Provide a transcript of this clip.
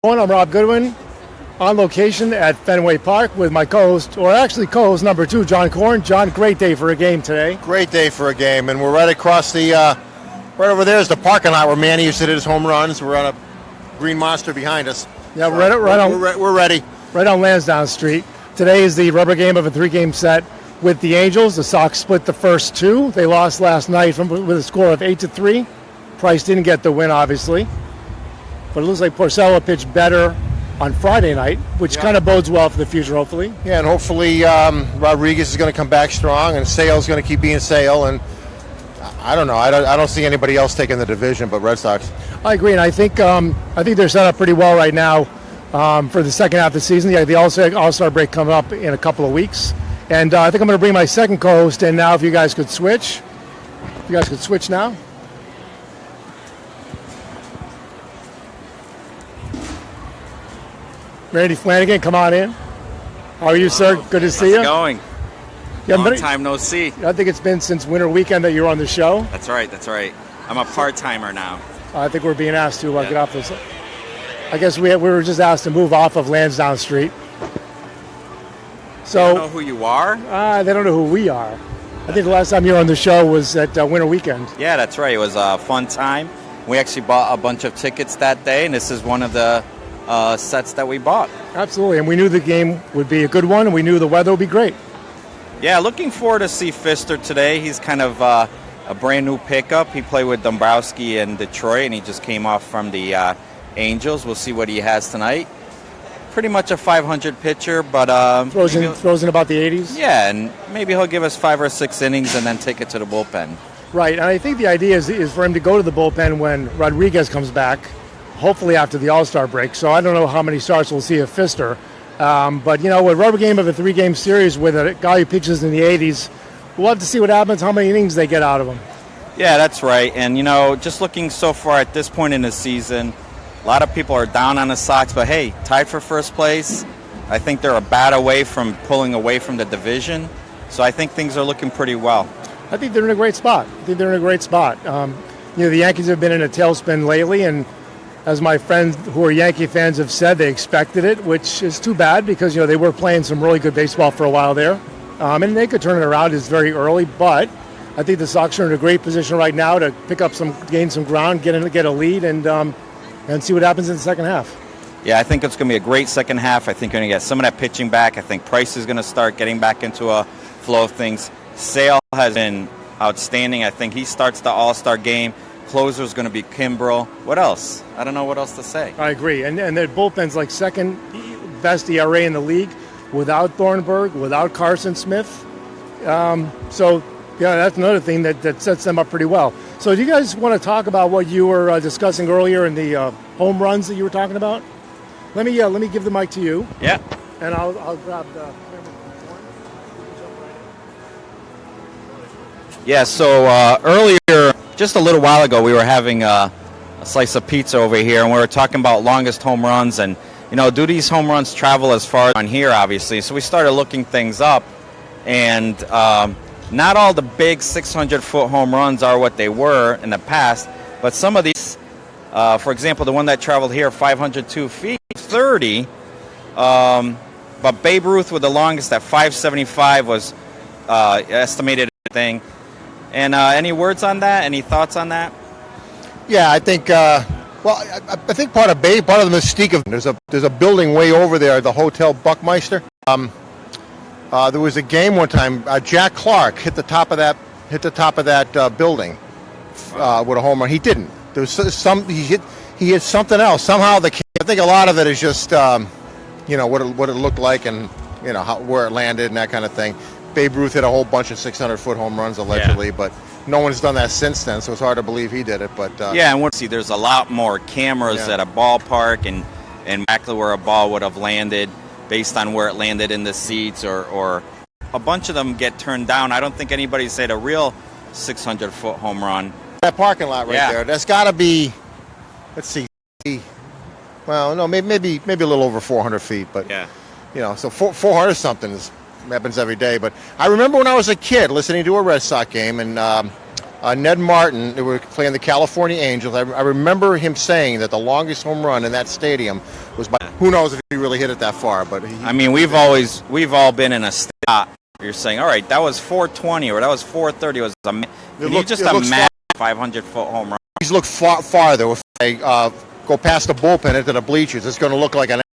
I'm Rob Goodwin on location at Fenway Park with my co-host, or actually co-host number 2, John Korn. John, great day for a game today. Great day for a game, and we're right across the, right over there is the parking lot where Manny used to hit his home runs. We're on a green monster behind us. Yeah, So we're ready. Right on Lansdowne Street. Today is the rubber game of a 3-game set with the Angels. The Sox split the first 2. They lost last night with a score of 8-3. Price didn't get the win, obviously. But it looks like Porcello pitched better on Friday night, which kind of bodes well for the future, hopefully. Yeah, and hopefully Rodriguez is going to come back strong, and Sale's going to keep being Sale. And I don't know. I don't see anybody else taking the division but Red Sox. I agree, and I think they're set up pretty well right now for the second half of the season. Yeah, the All-Star break coming up in a couple of weeks. And I think I'm going to bring my second co-host in now, if you guys could switch. If you guys could switch now. Randy Flanagan, come on in. How are you, sir? Good to see you. How's it going? Long time no see. I think it's been since winter weekend that you're on the show. That's right. I'm a part-timer now. I think we're being asked to get off this. I guess we were just asked to move off of Lansdowne Street. So They don't know who you are? They don't know who we are. I think the last time you were on the show was at winter weekend. Yeah, that's right. It was a fun time. We actually bought a bunch of tickets that day, and this is one of the sets that we bought. Absolutely, and we knew the game would be a good one, and we knew the weather would be great. Yeah, looking forward to see Pfister today. He's kind of a brand new pickup. He played with Dombrowski in Detroit, and he just came off from the Angels. We'll see what he has tonight. Pretty much a 500 pitcher, but throws in about the 80s. Yeah, and maybe he'll give us 5 or 6 innings and then take it to the bullpen. Right, and I think the idea is for him to go to the bullpen when Rodriguez comes back, hopefully after the All-Star break. So I don't know how many starts we'll see of Pfister. But, a rubber game of a 3-game series with a guy who pitches in the 80s, we'll have to see what happens, how many innings they get out of him. Yeah, that's right. And, just looking so far at this point in the season, a lot of people are down on the Sox. But, hey, tied for first place. I think they're a bat away from pulling away from the division. So I think things are looking pretty well. I think they're in a great spot. The Yankees have been in a tailspin lately, and as my friends who are Yankee fans have said, they expected it, which is too bad because, they were playing some really good baseball for a while there. And they could turn it around. It's very early, but I think the Sox are in a great position right now to gain some ground, get a lead, and see what happens in the second half. Yeah, I think it's going to be a great second half. I think we're going to get some of that pitching back. I think Price is going to start getting back into a flow of things. Sale has been outstanding. I think he starts the All-Star game. Closer is going to be Kimbrel. What else? I don't know what else to say. I agree. And their bullpen's like second best ERA in the league without Thornburg, without Carson Smith. So, that's another thing that sets them up pretty well. So do you guys want to talk about what you were discussing earlier in the home runs that you were talking about? Let me give the mic to you. Yeah. And I'll grab the camera. Yeah, so earlier, just a little while ago, we were having a slice of pizza over here, and we were talking about longest home runs, and, do these home runs travel as far on here, obviously? So we started looking things up, and not all the big 600-foot home runs are what they were in the past, but some of these, for example, the one that traveled here, 502 feet, 30, but Babe Ruth with the longest at 575 was estimated thing. And any words on that? Any thoughts on that? Yeah, I think. I think part of the mystique of there's a building way over there, the Hotel Buckmeister. There was a game one time. Jack Clark hit the top of that building with a home run. He didn't. There was he hit something else. Somehow I think a lot of it is just what it looked like and where it landed and that kind of thing. Babe Ruth hit a whole bunch of 600-foot home runs allegedly, but no one's done that since then, so it's hard to believe he did it. But and there's a lot more cameras at a ballpark and exactly where a ball would have landed based on where it landed in the seats, or a bunch of them get turned down. I don't think anybody's hit a real 600-foot home run. That parking lot right there, that's got to be, let's see, well, no, maybe a little over 400 feet, but so 400 something happens every day. But I remember when I was a kid listening to a Red Sox game, and Ned Martin, they were playing the California Angels. I remember him saying that the longest home run in that stadium was by. Who knows if he really hit it that far? But I mean, we've all been in a spot. You're saying, all right, that was 420 or that was 430. It was can you just imagine 500-foot home run? He's looked farther. If they go past the bullpen into the bleachers, it's going to look like an